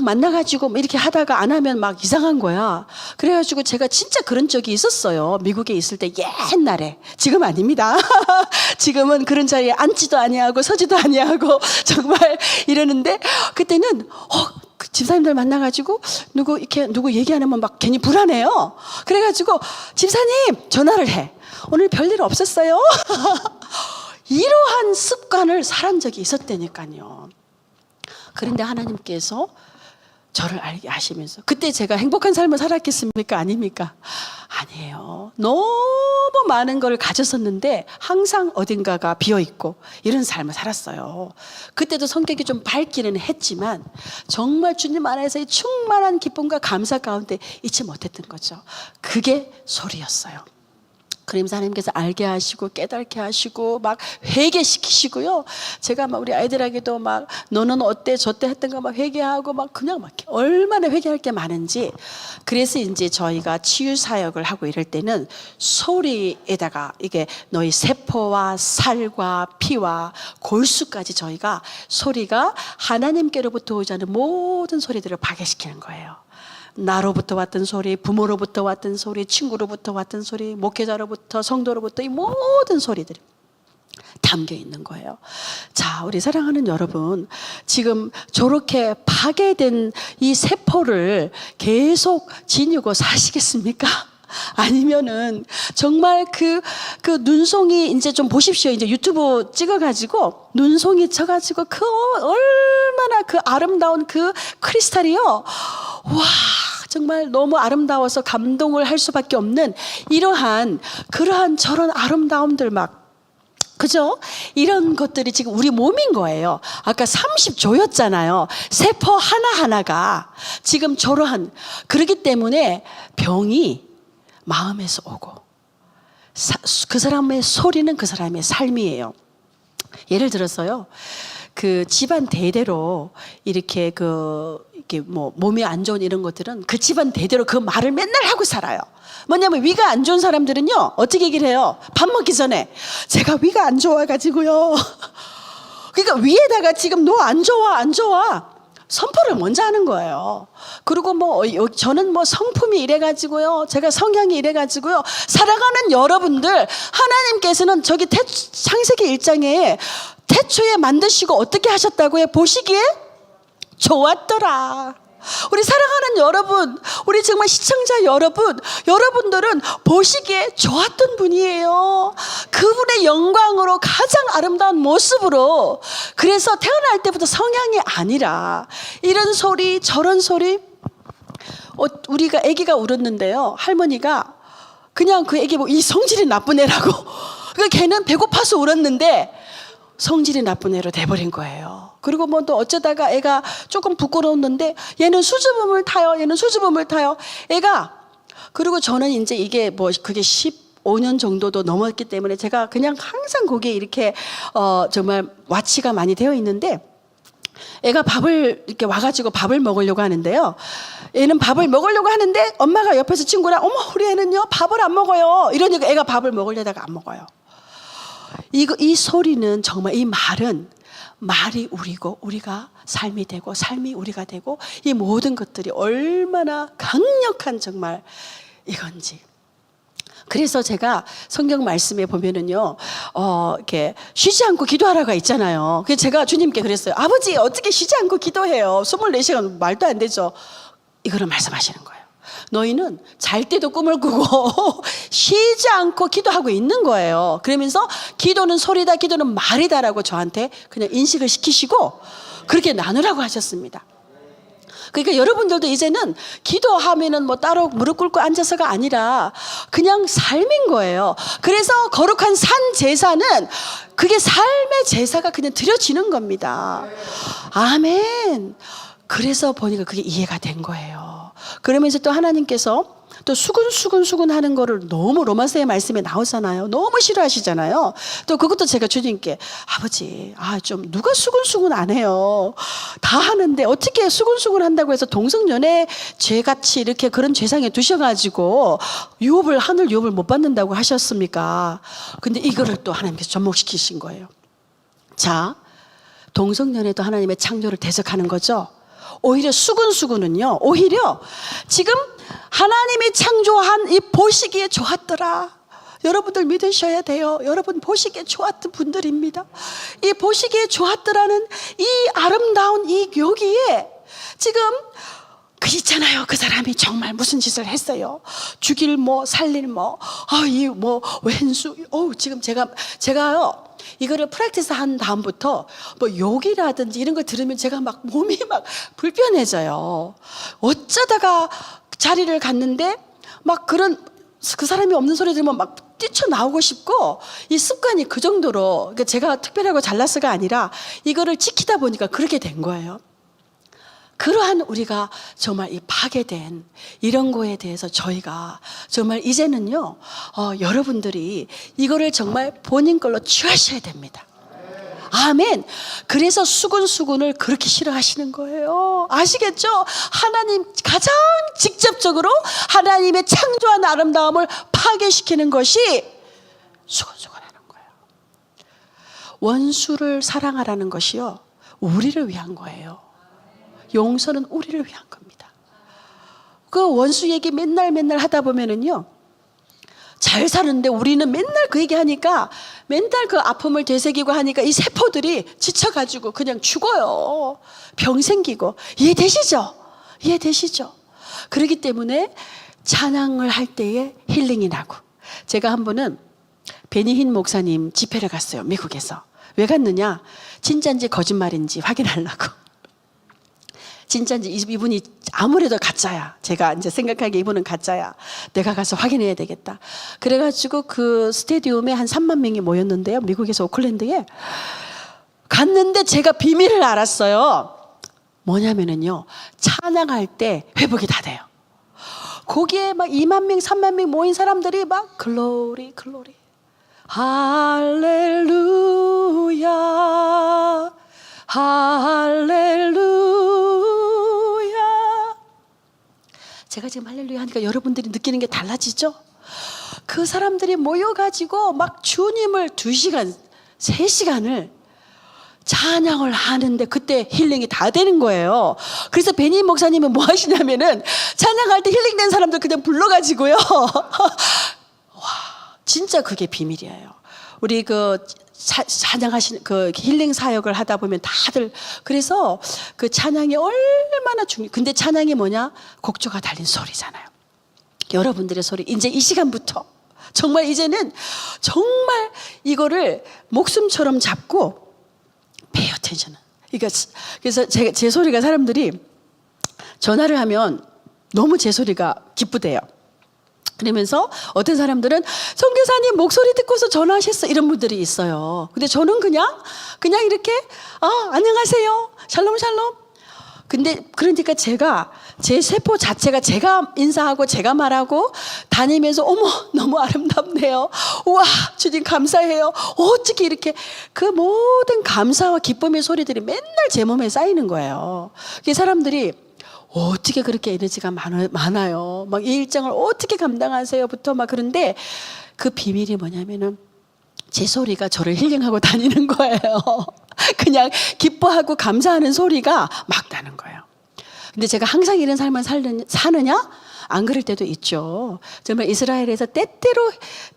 만나가지고 이렇게 하다가 안 하면 막 이상한 거야. 그래가지고 제가 진짜 그런 적이 있었어요. 미국에 있을 때 옛날에. 지금 아닙니다. 지금은 그런 자리에 앉지도 아니하고 서지도 아니하고 정말 이러는데, 그때는 그 집사님들 만나가지고 누구 얘기하면 막 괜히 불안해요. 그래가지고 집사님 전화를 해. 오늘 별일 없었어요? 이러한 습관을 살은 적이 있었다니까요. 그런데 하나님께서 저를 알게 하시면서, 그때 제가 행복한 삶을 살았겠습니까? 아닙니까? 아니에요. 너무 많은 걸 가졌었는데 항상 어딘가가 비어있고 이런 삶을 살았어요. 그때도 성격이 좀 밝기는 했지만 정말 주님 안에서의 충만한 기쁨과 감사 가운데 잊지 못했던 거죠. 그게 소리였어요. 그러면서 하나님께서 알게 하시고 깨닫게 하시고 막 회개시키시고요. 제가 막 우리 아이들에게도 막 너는 어때 저때 했던 거 막 회개하고 막 그냥 막 얼마나 회개할 게 많은지. 그래서 이제 저희가 치유 사역을 하고 이럴 때는 소리에다가 이게 너희 세포와 살과 피와 골수까지 저희가 소리가 하나님께로부터 오지 않은 모든 소리들을 파괴시키는 거예요. 나로부터 왔던 소리, 부모로부터 왔던 소리, 친구로부터 왔던 소리, 목회자로부터, 성도로부터 이 모든 소리들이 담겨 있는 거예요. 자, 우리 사랑하는 여러분, 지금 저렇게 파괴된 이 세포를 계속 지니고 사시겠습니까? 아니면은 정말 그 눈송이 이제 좀 보십시오. 이제 유튜브 찍어가지고 눈송이 쳐가지고 그 얼마나 그 아름다운 그 크리스탈이요. 와, 정말 너무 아름다워서 감동을 할 수밖에 없는 그러한 저런 아름다움들 막 그죠? 이런 것들이 지금 우리 몸인 거예요. 아까 30조였잖아요. 세포 하나하나가 지금 저러한, 그렇기 때문에 병이 마음에서 오고 그 사람의 소리는 그 사람의 삶이에요. 예를 들어서요, 그 집안 대대로 이렇게 이렇게 뭐 몸이 안 좋은 이런 것들은 그 집안 대대로 그 말을 맨날 하고 살아요. 뭐냐면 위가 안 좋은 사람들은요, 어떻게 얘기를 해요? 밥 먹기 전에 제가 위가 안 좋아가지고요. 그러니까 위에다가 지금 너 안 좋아 안 좋아 선포를 먼저 하는 거예요. 그리고 뭐 저는 뭐 성품이 이래가지고요, 제가 성향이 이래가지고요. 살아가는 여러분들, 하나님께서는 저기 창세기 1장에 태초에 만드시고 어떻게 하셨다고요? 보시기에 좋았더라. 우리 사랑하는 여러분, 우리 정말 시청자 여러분, 여러분들은 보시기에 좋았던 분이에요. 그분의 영광으로 가장 아름다운 모습으로. 그래서 태어날 때부터 성향이 아니라 이런 소리 저런 소리. 우리가 아기가 울었는데요, 할머니가 그냥 그 아기 이 성질이 나쁜 애라고. 그 걔는 배고파서 울었는데 성질이 나쁜 애로 돼버린 거예요. 그리고 뭐 또 어쩌다가 애가 조금 부끄러웠는데 얘는 수줍음을 타요. 얘는 수줍음을 타요. 애가. 그리고 저는 이제 이게 뭐 그게 15년 정도도 넘었기 때문에 제가 그냥 항상 거기에 이렇게 정말 와치가 많이 되어 있는데, 애가 밥을 이렇게 와가지고 밥을 먹으려고 하는데요, 얘는 밥을 먹으려고 하는데 엄마가 옆에서 친구랑 어머 우리 애는요 밥을 안 먹어요 이러니까 애가 밥을 먹으려다가 안 먹어요. 이 소리는 정말, 이 말은 말이 우리고 우리가 삶이 되고 삶이 우리가 되고, 이 모든 것들이 얼마나 강력한 정말 이건지. 그래서 제가 성경 말씀에 보면은요, 이렇게 쉬지 않고 기도하라가 있잖아요. 그래서 제가 주님께 그랬어요. 아버지 어떻게 쉬지 않고 기도해요? 24시간 말도 안 되죠. 이거를 말씀하시는 거예요. 너희는 잘 때도 꿈을 꾸고 쉬지 않고 기도하고 있는 거예요. 그러면서 기도는 소리다, 기도는 말이다라고 저한테 그냥 인식을 시키시고 그렇게 나누라고 하셨습니다. 그러니까 여러분들도 이제는 기도하면은 뭐 따로 무릎 꿇고 앉아서가 아니라 그냥 삶인 거예요. 그래서 거룩한 산 제사는 그게 삶의 제사가 그냥 드려지는 겁니다. 아멘. 그래서 보니까 그게 이해가 된 거예요. 그러면서 또 하나님께서 또 수군 하는 거를 너무 로마서의 말씀에 나오잖아요. 너무 싫어하시잖아요. 또 그것도 제가 주님께, 아버지, 좀 누가 수군 안 해요. 다 하는데 어떻게 수군 한다고 해서 동성연애 죄같이 이렇게 그런 죄상에 두셔가지고 하늘 유업을 못 받는다고 하셨습니까? 근데 이거를 또 하나님께서 접목시키신 거예요. 자, 동성연애도 하나님의 창조를 대적하는 거죠. 오히려 수군은요, 오히려 지금 하나님이 창조한 이 보시기에 좋았더라. 여러분들 믿으셔야 돼요. 여러분 보시기에 좋았던 분들입니다. 이 보시기에 좋았더라는 이 아름다운 이 여기에 지금 그 있잖아요. 그 사람이 정말 무슨 짓을 했어요. 죽일 살릴 왼수. 지금 제가요, 이거를 프랙티스 한 다음부터 욕이라든지 이런 걸 들으면 제가 몸이 불편해져요. 어쩌다가 자리를 갔는데 그 사람이 없는 소리 들으면 뛰쳐나오고 싶고, 이 습관이 그 정도로, 그러니까 제가 특별하고 잘났어가 아니라 이거를 지키다 보니까 그렇게 된 거예요. 그러한 우리가 정말 이 파괴된 이런 거에 대해서 저희가 정말 이제는요, 여러분들이 이거를 정말 본인 걸로 취하셔야 됩니다. 아멘. 그래서 수군을 그렇게 싫어하시는 거예요. 아시겠죠? 하나님 가장 직접적으로 하나님의 창조한 아름다움을 파괴시키는 것이 수군하는 거예요. 원수를 사랑하라는 것이요, 우리를 위한 거예요. 용서는 우리를 위한 겁니다. 그 원수 얘기 맨날 하다 보면은요, 잘 사는데 우리는 맨날 그 얘기 하니까 맨날 그 아픔을 되새기고 하니까 이 세포들이 지쳐가지고 그냥 죽어요. 병 생기고. 이해되시죠? 그렇기 때문에 찬양을 할 때에 힐링이 나고. 제가 한 번은 베니힌 목사님 집회를 갔어요. 미국에서. 왜 갔느냐? 진짜인지 거짓말인지 확인하려고. 진짜인지 이분이 아무래도 가짜야. 제가 이제 생각하기에 이분은 가짜야. 내가 가서 확인해야 되겠다. 그래가지고 그 스테디움에 한 3만 명이 모였는데요. 미국에서 오클랜드에. 갔는데 제가 비밀을 알았어요. 뭐냐면은요, 찬양할 때 회복이 다 돼요. 거기에 막 2만 명, 3만 명 모인 사람들이 막 글로리, 글로리. 할렐루야, 할렐루야. 제가 지금 할렐루야 하니까 여러분들이 느끼는 게 달라지죠? 그 사람들이 모여가지고 막 주님을 2시간, 3시간을 찬양을 하는데 그때 힐링이 다 되는 거예요. 그래서 베니 목사님은 뭐 하시냐면은 찬양할 때 힐링된 사람들 그냥 불러가지고요. 와, 진짜 그게 비밀이에요. 우리 그 찬양하시는 그 힐링 사역을 하다 보면 다들 그래서 그 찬양이 얼마나 근데 찬양이 뭐냐? 곡조가 달린 소리잖아요. 여러분들의 소리. 이제 이 시간부터 정말 이제는 정말 이거를 목숨처럼 잡고 pay attention. 그래서 제 소리가 사람들이 전화를 하면 너무 제 소리가 기쁘대요. 그러면서 어떤 사람들은 선교사님 목소리 듣고서 전화하셨어 이런 분들이 있어요. 근데 저는 그냥 이렇게 안녕하세요 샬롬 샬롬. 근데 그러니까 제가 제 세포 자체가 제가 인사하고 제가 말하고 다니면서 어머 너무 아름답네요. 우와 주님 감사해요. 어떻게 이렇게 그 모든 감사와 기쁨의 소리들이 맨날 제 몸에 쌓이는 거예요. 그 사람들이 어떻게 그렇게 에너지가 많아요. 막 이 일정을 어떻게 감당하세요부터 막 그런데 그 비밀이 뭐냐면은 제 소리가 저를 힐링하고 다니는 거예요. 그냥 기뻐하고 감사하는 소리가 막 나는 거예요. 근데 제가 항상 이런 삶을 사느냐? 안 그럴 때도 있죠. 정말 이스라엘에서 때때로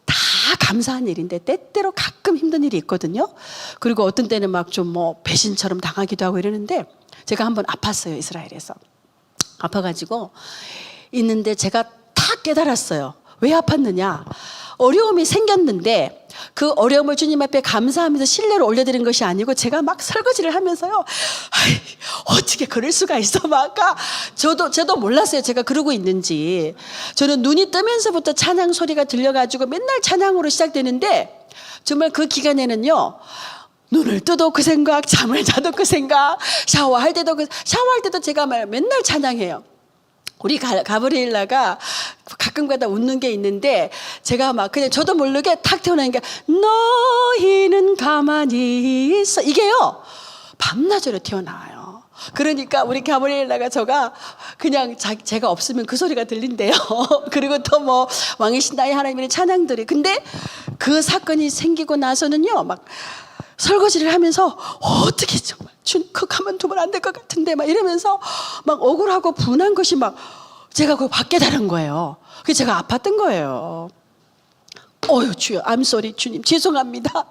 다 감사한 일인데 때때로 가끔 힘든 일이 있거든요. 그리고 어떤 때는 막 좀 뭐 배신처럼 당하기도 하고 이러는데 제가 한번 아팠어요. 이스라엘에서. 아파가지고 있는데 제가 다 깨달았어요. 왜 아팠느냐? 어려움이 생겼는데 그 어려움을 주님 앞에 감사하면서 신뢰를 올려드린 것이 아니고 제가 막 설거지를 하면서요. 어떻게 그럴 수가 있어? 막 저도 몰랐어요. 제가 그러고 있는지. 저는 눈이 뜨면서부터 찬양 소리가 들려가지고 맨날 찬양으로 시작되는데 정말 그 기간에는요. 눈을 뜨도 그 생각, 잠을 자도 그 생각, 샤워할 때도 제가 맨날 찬양해요. 우리 가브리엘라가 가끔가다 웃는 게 있는데 제가 막 그냥 저도 모르게 탁 태어나니까 너희는 가만히 있어 이게요 밤낮으로 튀어나와요. 그러니까 우리 가브리엘라가 저가 그냥 제가 없으면 그 소리가 들린대요. 그리고 또 뭐 왕이신 나의 하나님의 찬양들이. 근데 그 사건이 생기고 나서는요 막 설거지를 하면서 어떻게 정말 그거 가만두면 안 될 것 같은데 막 이러면서 막 억울하고 분한 것이 막 제가 그거 받게 되는 거예요. 그래서 제가 아팠던 거예요. 주여, I'm sorry, 주님, 죄송합니다.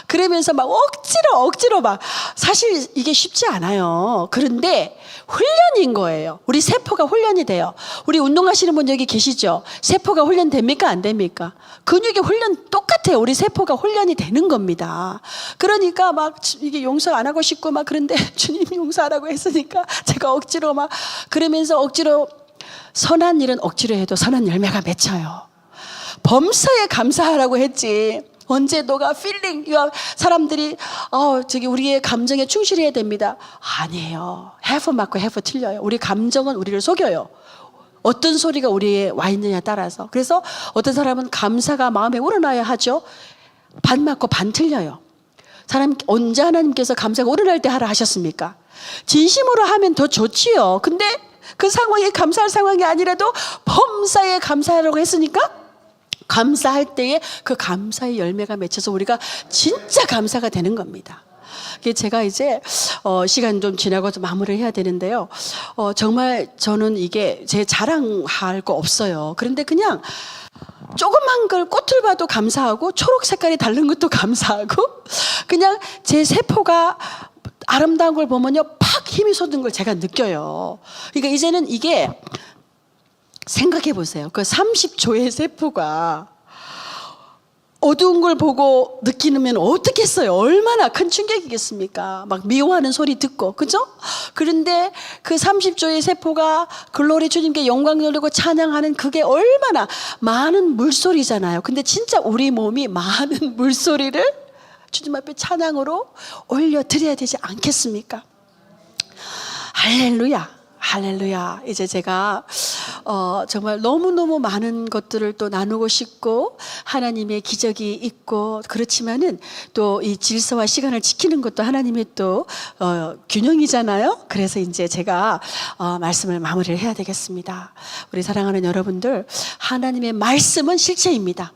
그러면서 막 억지로 막 사실 이게 쉽지 않아요. 그런데 훈련인 거예요. 우리 세포가 훈련이 돼요. 우리 운동하시는 분 여기 계시죠? 세포가 훈련됩니까? 안 됩니까? 근육의 훈련 똑같아요. 우리 세포가 훈련이 되는 겁니다. 그러니까 막 이게 용서 안 하고 싶고 막 그런데 주님이 용서하라고 했으니까 제가 억지로 막 그러면서 억지로 선한 일은 억지로 해도 선한 열매가 맺혀요. 범사에 감사하라고 했지. 언제 너가 필링 사람들이 우리의 감정에 충실해야 됩니다. 아니에요. have 맞고 have 틀려요. 우리 감정은 우리를 속여요. 어떤 소리가 우리에 와 있느냐에 따라서. 그래서 어떤 사람은 감사가 마음에 우러나야 하죠. 반 맞고 반 틀려요. 언제 하나님께서 감사가 우러날 때 하라 하셨습니까? 진심으로 하면 더 좋지요. 근데 그 상황이 감사할 상황이 아니라도 범사에 감사하라고 했으니까 감사할 때에 그 감사의 열매가 맺혀서 우리가 진짜 감사가 되는 겁니다. 제가 이제 시간 좀 지나고 좀 마무리를 해야 되는데요. 정말 저는 이게 제 자랑할 거 없어요. 그런데 그냥 조그만 걸 꽃을 봐도 감사하고 초록 색깔이 다른 것도 감사하고 그냥 제 세포가 아름다운 걸 보면요 팍 힘이 솟는 걸 제가 느껴요. 그러니까 이제는 이게 생각해 보세요. 그 30조의 세포가 어두운 걸 보고 느끼면 어떻겠어요? 얼마나 큰 충격이겠습니까? 막 미워하는 소리 듣고, 그죠? 그런데 그 30조의 세포가 글로리 주님께 영광 돌리고 찬양하는 그게 얼마나 많은 물소리잖아요. 근데 진짜 우리 몸이 많은 물소리를 주님 앞에 찬양으로 올려드려야 되지 않겠습니까? 할렐루야. 할렐루야. 이제 제가 정말 너무너무 많은 것들을 또 나누고 싶고 하나님의 기적이 있고, 그렇지만은 또 이 질서와 시간을 지키는 것도 하나님의 또 균형이잖아요. 그래서 이제 제가 말씀을 마무리를 해야 되겠습니다. 우리 사랑하는 여러분들, 하나님의 말씀은 실체입니다.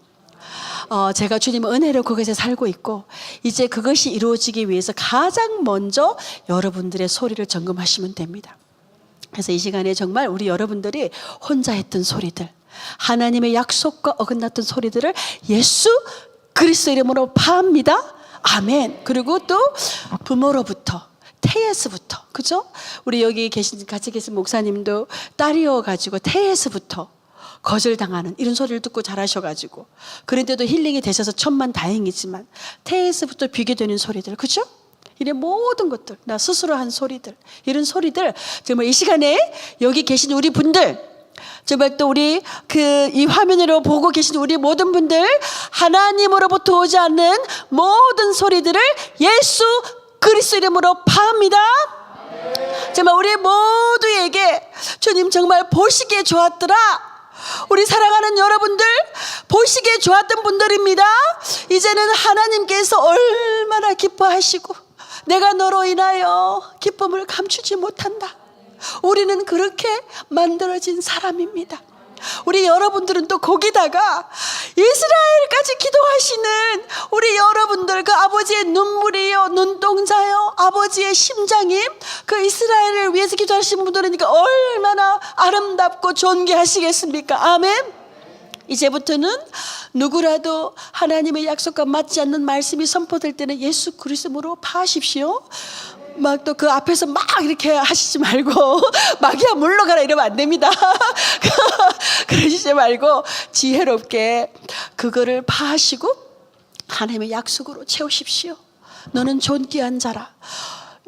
제가 주님의 은혜로 그것에 살고 있고, 이제 그것이 이루어지기 위해서 가장 먼저 여러분들의 소리를 점검하시면 됩니다. 그래서 이 시간에 정말 우리 여러분들이 혼자 했던 소리들, 하나님의 약속과 어긋났던 소리들을 예수 그리스도 이름으로 파합니다. 아멘. 그리고 또 부모로부터, 태에서부터, 그죠? 우리 여기 같이 계신 목사님도 딸이어가지고 태에서부터 거절당하는 이런 소리를 듣고 자라셔가지고, 그런데도 힐링이 되셔서 천만다행이지만 태에서부터 비게 되는 소리들, 그죠? 이런 모든 것들, 나 스스로 한 소리들, 이런 소리들 정말 이 시간에 여기 계신 우리 분들, 정말 또 우리 이 화면으로 보고 계신 우리 모든 분들, 하나님으로부터 오지 않는 모든 소리들을 예수 그리스도 이름으로 파합니다. 정말 우리 모두에게 주님 정말 보시기에 좋았더라. 우리 사랑하는 여러분들, 보시기에 좋았던 분들입니다. 이제는 하나님께서 얼마나 기뻐하시고 내가 너로 인하여 기쁨을 감추지 못한다. 우리는 그렇게 만들어진 사람입니다. 우리 여러분들은 또 거기다가 이스라엘까지 기도하시는 우리 여러분들, 그 아버지의 눈물이요, 눈동자요, 아버지의 심장이 그 이스라엘을 위해서 기도하시는 분들이니까 얼마나 아름답고 존귀하시겠습니까? 아멘. 이제부터는 누구라도 하나님의 약속과 맞지 않는 말씀이 선포될 때는 예수 그리스도로 파하십시오. 막 또 그 앞에서 막 이렇게 하시지 말고 마귀야 물러가라 이러면 안 됩니다. 그러시지 말고 지혜롭게 그거를 파하시고 하나님의 약속으로 채우십시오. 너는 존귀한 자라.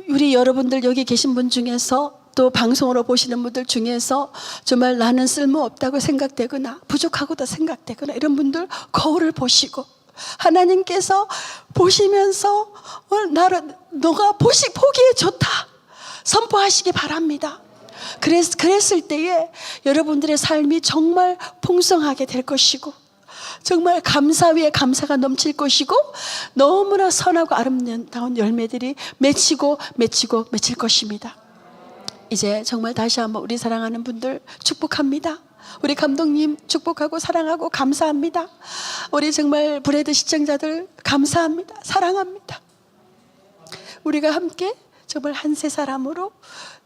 우리 여러분들 여기 계신 분 중에서, 또 방송으로 보시는 분들 중에서 정말 나는 쓸모없다고 생각되거나 부족하고도 생각되거나 이런 분들 거울을 보시고 하나님께서 보시면서 너가 보기에 좋다 선포하시기 바랍니다. 그랬을 때에 여러분들의 삶이 정말 풍성하게 될 것이고, 정말 감사 위에 감사가 넘칠 것이고, 너무나 선하고 아름다운 열매들이 맺히고 맺힐 것입니다. 이제 정말 다시 한번 우리 사랑하는 분들 축복합니다. 우리 감독님 축복하고 사랑하고 감사합니다. 우리 정말 브레드 시청자들 감사합니다. 사랑합니다. 우리가 함께 정말 한 세 사람으로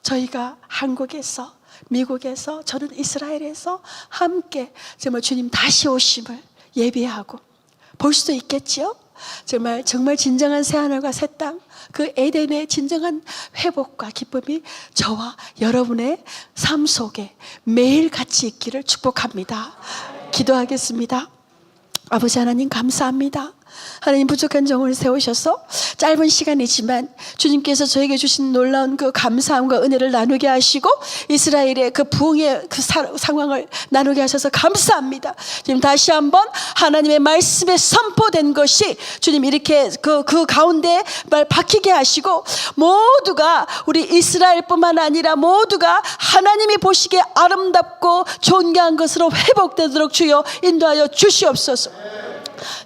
저희가 한국에서, 미국에서, 저는 이스라엘에서 함께 정말 주님 다시 오심을 예비하고 볼 수도 있겠지요. 정말 진정한 새하늘과 새 땅, 그 에덴의 진정한 회복과 기쁨이 저와 여러분의 삶 속에 매일 같이 있기를 축복합니다. 기도하겠습니다. 아버지 하나님 감사합니다. 하나님 부족한 정을 세우셔서 짧은 시간이지만 주님께서 저에게 주신 놀라운 그 감사함과 은혜를 나누게 하시고 이스라엘의 그 부흥의 그 상황을 나누게 하셔서 감사합니다. 지금 다시 한번 하나님의 말씀에 선포된 것이 주님 이렇게 그 가운데 말 박히게 하시고, 모두가 우리 이스라엘뿐만 아니라 모두가 하나님이 보시기에 아름답고 존귀한 것으로 회복되도록 주여 인도하여 주시옵소서.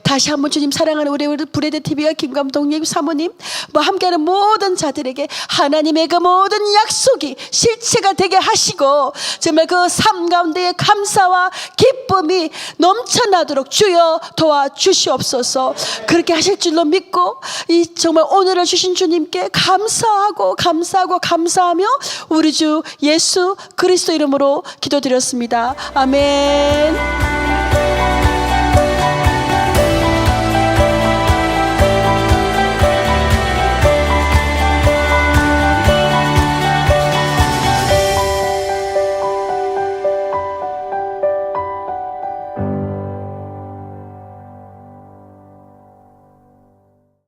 다시 한번 주님 사랑하는 우리 브레드 TV와 김 감독님, 사모님, 함께하는 모든 자들에게 하나님의 그 모든 약속이 실체가 되게 하시고 정말 그 삶 가운데의 감사와 기쁨이 넘쳐나도록 주여 도와주시옵소서. 그렇게 하실 줄로 믿고 이 정말 오늘을 주신 주님께 감사하며 우리 주 예수 그리스도 이름으로 기도드렸습니다. 아멘.